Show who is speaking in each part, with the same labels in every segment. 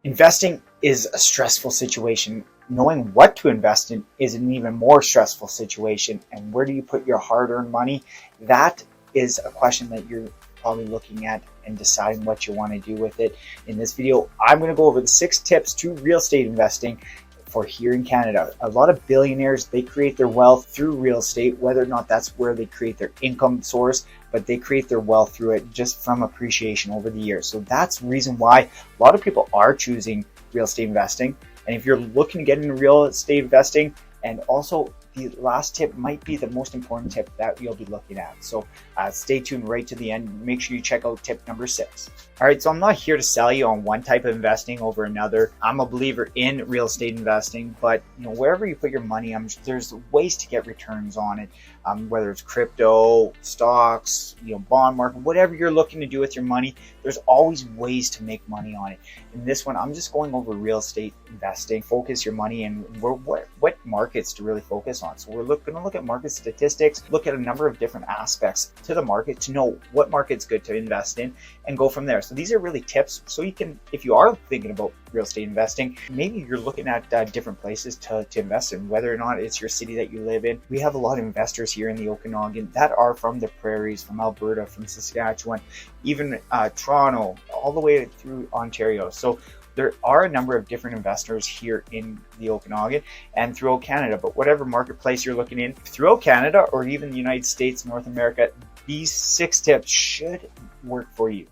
Speaker 1: Investing is a stressful situation. Knowing what to invest in is an even more stressful situation. And where do you put your hard-earned money? That is a question that you're probably looking at and deciding what you want to do with it. In this video, I'm going to go over the 6 tips to real estate investing for here in Canada. A lot of billionaires, they create their wealth through real estate, whether or not that's where they create their income source, but they create their wealth through it just from appreciation over the years. So that's the reason why a lot of people are choosing real estate investing. And if you're looking to get into real estate investing, and also the last tip might be the most important tip that you'll be looking at. So stay tuned right to the end. Make sure you check out tip number 6. All right, so I'm not here to sell you on one type of investing over another. I'm a believer in real estate investing, but wherever you put your money, there's ways to get returns on it. Whether it's crypto, stocks, bond market, whatever you're looking to do with your money, there's always ways to make money on it. In this one, I'm just going over real estate investing. Focus your money and what markets to really focus on. So we're going to look at market statistics, look at a number of different aspects to the market to know what market's good to invest in, and go from there. So these are really tips so you can, if you are thinking about real estate investing, maybe you're looking at different places to invest in, whether or not it's your city that you live in. We have a lot of investors here in the Okanagan that are from the prairies, from Alberta, from Saskatchewan, even Toronto, all the way through Ontario. So there are a number of different investors here in the Okanagan and throughout Canada, but whatever marketplace you're looking in throughout Canada or even the United States, North America, these 6 tips should work for you.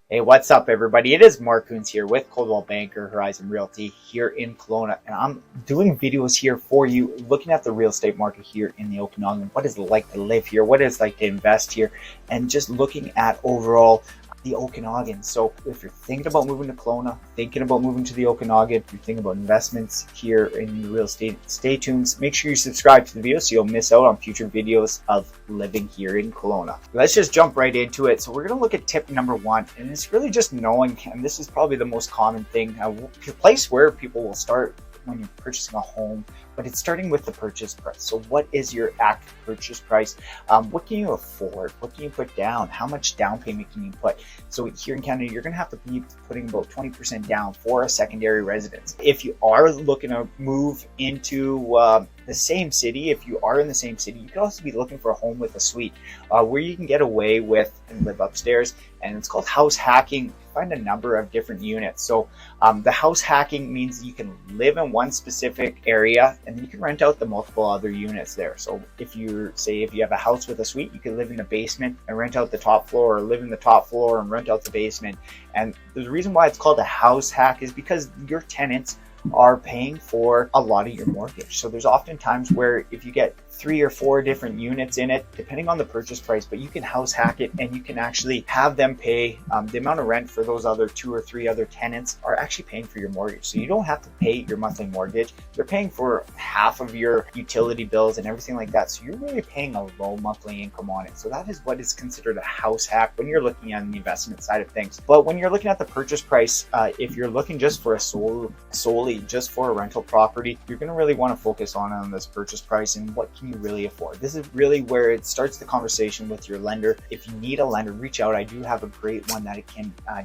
Speaker 1: Hey, what's up, everybody? It is Mark Coons here with Coldwell Banker Horizon Realty here in Kelowna, and I'm doing videos here for you looking at the real estate market here in the Okanagan. What is it like to live here? What is it like to invest here? And just looking at overall the Okanagan. So if you're thinking about moving to Kelowna, thinking about moving to the Okanagan, if you're thinking about investments here in the real estate, stay tuned. Make sure you subscribe to the video so you'll miss out on future videos of living here in Kelowna. Let's just jump right into it. So we're going to look at tip number 1, and it's really just knowing, and this is probably the most common thing, a place where people will start when you're purchasing a home, but it's starting with the purchase price. So what is your active purchase price? What can you afford? What can you put down? How much down payment can you put? So here in Canada, you're going to have to be putting about 20% down for a secondary residence. If you are looking to move into the same city, if you are in the same city, you could also be looking for a home with a suite where you can get away with and live upstairs. And it's called house hacking. Find a number of different units. So the house hacking means you can live in one specific area and then you can rent out the multiple other units there. So if you have a house with a suite, you can live in the basement and rent out the top floor, or live in the top floor and rent out the basement. And the reason why it's called a house hack is because your tenants are paying for a lot of your mortgage. So there's often times where if you get 3 or 4 different units in it, depending on the purchase price, but you can house hack it and you can actually have them pay the amount of rent for those other 2 or 3 other tenants are actually paying for your mortgage. So you don't have to pay your monthly mortgage. They're paying for half of your utility bills and everything like that. So you're really paying a low monthly income on it. So that is what is considered a house hack when you're looking at the investment side of things. But when you're looking at the purchase price, if you're looking just for solely just for a rental property, you're going to really want to focus on this purchase price and what can you really afford. This is really where it starts the conversation with your lender. If you need a lender, reach out. I do have a great one that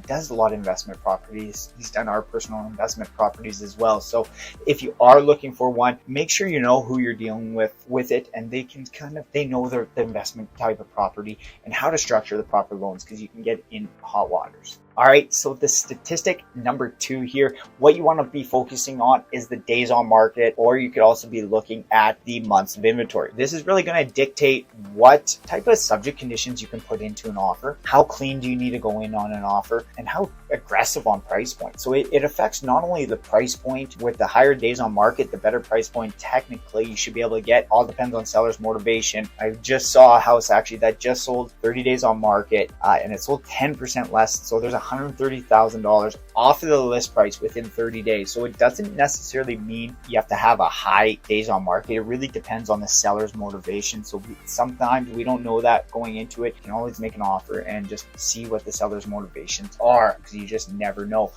Speaker 1: does a lot of investment properties. He's done our personal investment properties as well. So if you are looking for one, make sure you know who you're dealing with it, and they know the investment type of property and how to structure the proper loans, because you can get in hot waters. All right, so the statistic number 2 here, what you want to be focusing on is the days on market, or you could also be looking at the months of inventory. This is really going to dictate what type of subject conditions you can put into an offer, how clean do you need to go in on an offer, and how aggressive on price point. So it affects not only the price point. With the higher days on market, the better price point technically you should be able to get. All depends on seller's motivation. I just saw a house actually that just sold 30 days on market and it sold 10% less. So there's $130,000 off of the list price within 30 days. So it doesn't necessarily mean you have to have a high days on market. It really depends on the seller's motivation. So sometimes we don't know that going into it. You can always make an offer and just see what the seller's motivations are, because You just never know.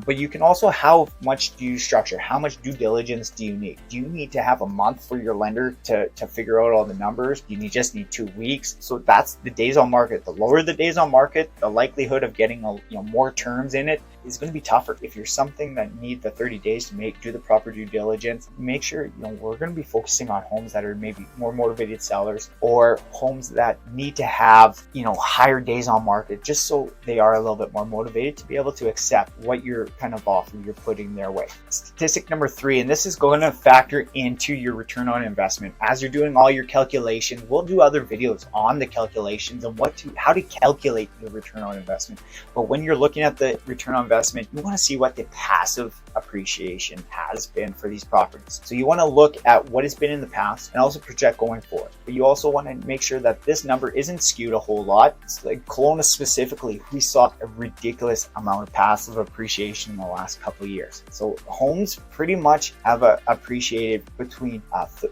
Speaker 1: But you can also, how much do you structure? How much due diligence do you need? Do you need to have a month for your lender to figure out all the numbers? Do you just need 2 weeks? So that's the days on market. The lower the days on market, the likelihood of getting more terms in it is going to be tougher. If you're something that need the 30 days to do the proper due diligence, make sure we're going to be focusing on homes that are maybe more motivated sellers, or homes that need to have higher days on market, just so they are a little bit more motivated to be able to accept what you're kind of offer you're putting their way. Statistic number 3, and this is going to factor into your return on investment as you're doing all your calculations. We'll do other videos on the calculations and how to calculate the return on investment. But when you're looking at the return on investment, you want to see what the passive appreciation has been for these properties. So you want to look at what it's been in the past and also project going forward. But you also want to make sure that this number isn't skewed a whole lot. It's like Kelowna specifically, we saw a ridiculous amount of passive appreciation in the last couple of years. So homes pretty much have appreciated between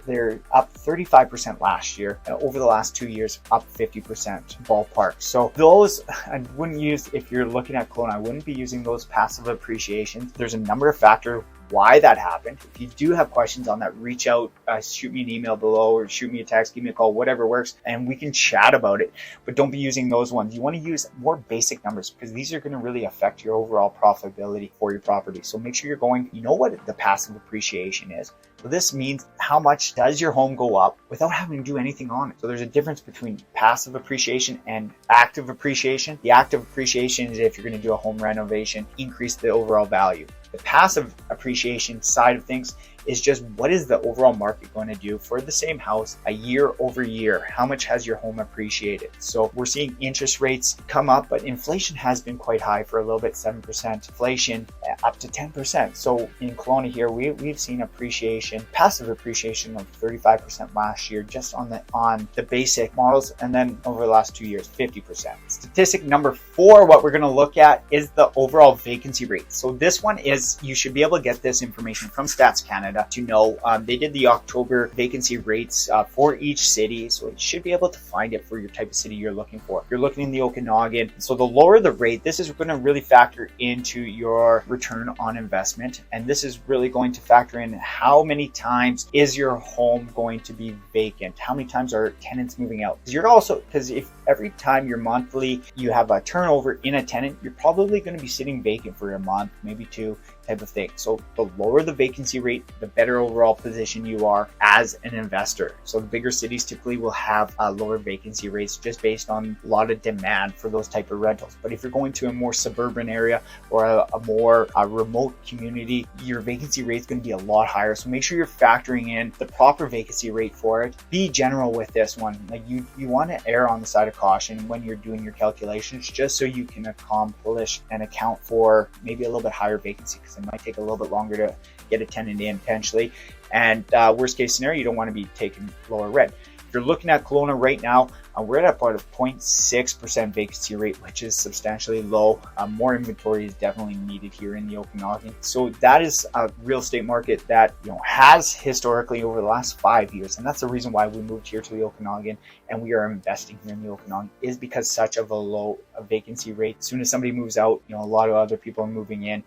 Speaker 1: they're up 35% last year, and over the last 2 years up 50% ballpark. So those I wouldn't use, if you're looking at Kelowna, I wouldn't be using those passive appreciations. There's a number of factors why that happened. If you do have questions on that, reach out, shoot me an email below, or shoot me a text, give me a call, whatever works, and we can chat about it. But don't be using those ones. You want to use more basic numbers, because these are going to really affect your overall profitability for your property. So make sure you're going, what the passive appreciation is. So this means how much does your home go up without having to do anything on it. So there's a difference between passive appreciation and active appreciation. The active appreciation is if you're going to do a home renovation, increase the overall value. The passive appreciation side of things is just, what is the overall market going to do for the same house a year over year? How much has your home appreciated? So we're seeing interest rates come up, but inflation has been quite high for a little bit, 7%, inflation up to 10%. So in Kelowna here, we've seen appreciation, passive appreciation of 35% last year, just on the basic models. And then over the last 2 years, 50%. Statistic number 4, what we're going to look at is the overall vacancy rate. So this one is, you should be able to get this information from Stats Canada to know. They did the October vacancy rates for each city, so you should be able to find it for your type of city you're looking for. If you're looking in the Okanagan, so the lower the rate, this is going to really factor into your return on investment, and this is really going to factor in how many times is your home going to be vacant, how many times are tenants moving out. Because if every time you're monthly you have a turnover in a tenant, you're probably going to be sitting vacant for a month, maybe 2, type of thing. So the lower the vacancy rate, the better overall position you are as an investor. So the bigger cities typically will have lower vacancy rates, just based on a lot of demand for those type of rentals. But if you're going to a more suburban area or a more remote community, your vacancy rate is going to be a lot higher. So make sure you're factoring in the proper vacancy rate for it. Be general with this one. Like you want to err on the side of caution when you're doing your calculations, just so you can accomplish and account for maybe a little bit higher vacancy, because it might take a little bit longer to get a tenant in potentially. And worst case scenario, you don't want to be taking lower rent. If you're looking at Kelowna right now, we're at about a 0.6% vacancy rate, which is substantially low. More inventory is definitely needed here in the Okanagan. So that is a real estate market that has historically over the last 5 years, and that's the reason why we moved here to the Okanagan and we are investing here in the Okanagan, is because such of a low vacancy rate. As soon as somebody moves out, a lot of other people are moving in.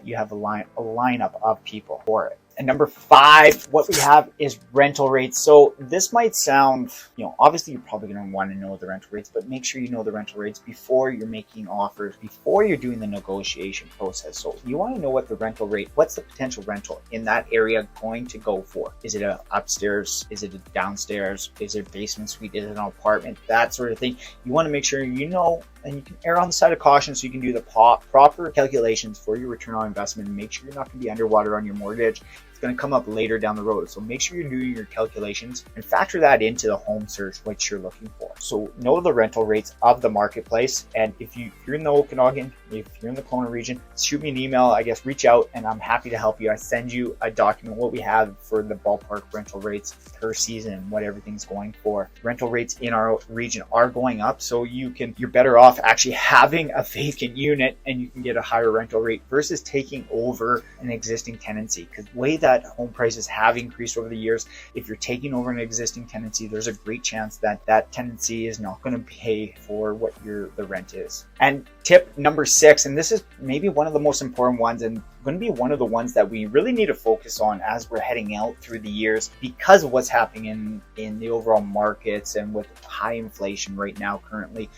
Speaker 1: You have a lineup of people for it. And number 5, what we have is rental rates. So this might sound, obviously you're probably going to want to know the rental rates, but make sure you know the rental rates before you're making offers, before you're doing the negotiation process. So you want to know what the rental rate, what's the potential rental in that area going to go for? Is it a upstairs? Is it a downstairs? Is it a basement suite? Is it an apartment? That sort of thing. You want to make sure you know, and you can err on the side of caution so you can do the proper calculations for your return on investment and make sure you're not going to be underwater on your mortgage. It's going to come up later down the road. So make sure you're doing your calculations and factor that into the home search, what you're looking for. So know the rental rates of the marketplace. And if you're in the Okanagan, if you're in the Kelowna region, shoot me an email, reach out, and I'm happy to help you. I send you a document, what we have for the ballpark rental rates per season, what everything's going for. Rental rates in our region are going up, so you're better off actually having a vacant unit and you can get a higher rental rate versus taking over an existing tenancy, because the way that that home prices have increased over the years. If you're taking over an existing tenancy, there's a great chance that that tenancy is not going to pay for what the rent is. And tip number 6, and this is maybe one of the most important ones and going to be one of the ones that we really need to focus on as we're heading out through the years because of what's happening in the overall markets and with high inflation right now currently.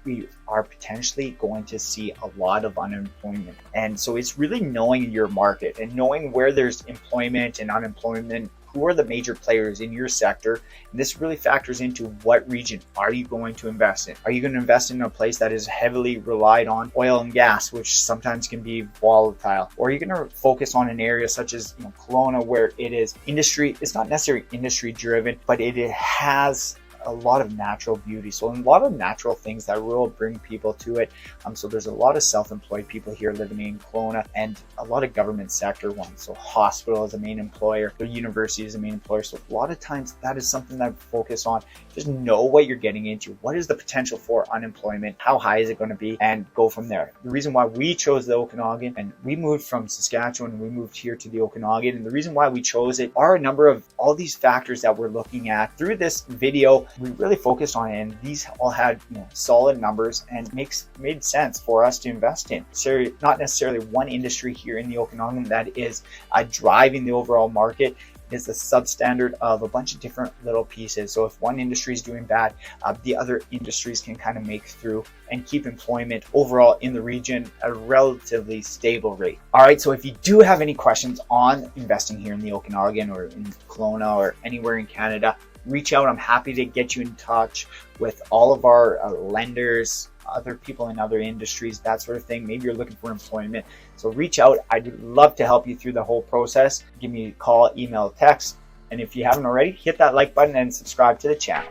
Speaker 1: We are potentially going to see a lot of unemployment. And so it's really knowing your market and knowing where there's employment and unemployment. Who are the major players in your sector? And this really factors into what region are you going to invest in. Are you going to invest in a place that is heavily relied on oil and gas, which sometimes can be volatile? Or are you going to focus on an area such as Kelowna, where it is industry, it's not necessarily industry driven, but it has a lot of natural beauty. So a lot of natural things that will bring people to it. So there's a lot of self-employed people here living in Kelowna and a lot of government sector ones. So hospital is a main employer, the university is a main employer. So a lot of times that is something that I focus on. Just know what you're getting into. What is the potential for unemployment? How high is it going to be? And go from there. The reason why we chose the Okanagan, and we moved from Saskatchewan and we moved here to the Okanagan, and the reason why we chose it are a number of all these factors that we're looking at through this video. We really focused on it, and these all had solid numbers and made sense for us to invest in. So not necessarily one industry here in the Okanagan that is driving the overall market. Is the substandard of a bunch of different little pieces. So if one industry is doing bad, the other industries can kind of make through and keep employment overall in the region at a relatively stable rate. All right, so if you do have any questions on investing here in the Okanagan or in Kelowna or anywhere in Canada, reach out. I'm happy to get you in touch with all of our lenders, other people in other industries, that sort of thing. Maybe you're looking for employment. So reach out. I'd love to help you through the whole process. Give me a call, email, text. And if you haven't already, hit that like button and subscribe to the channel.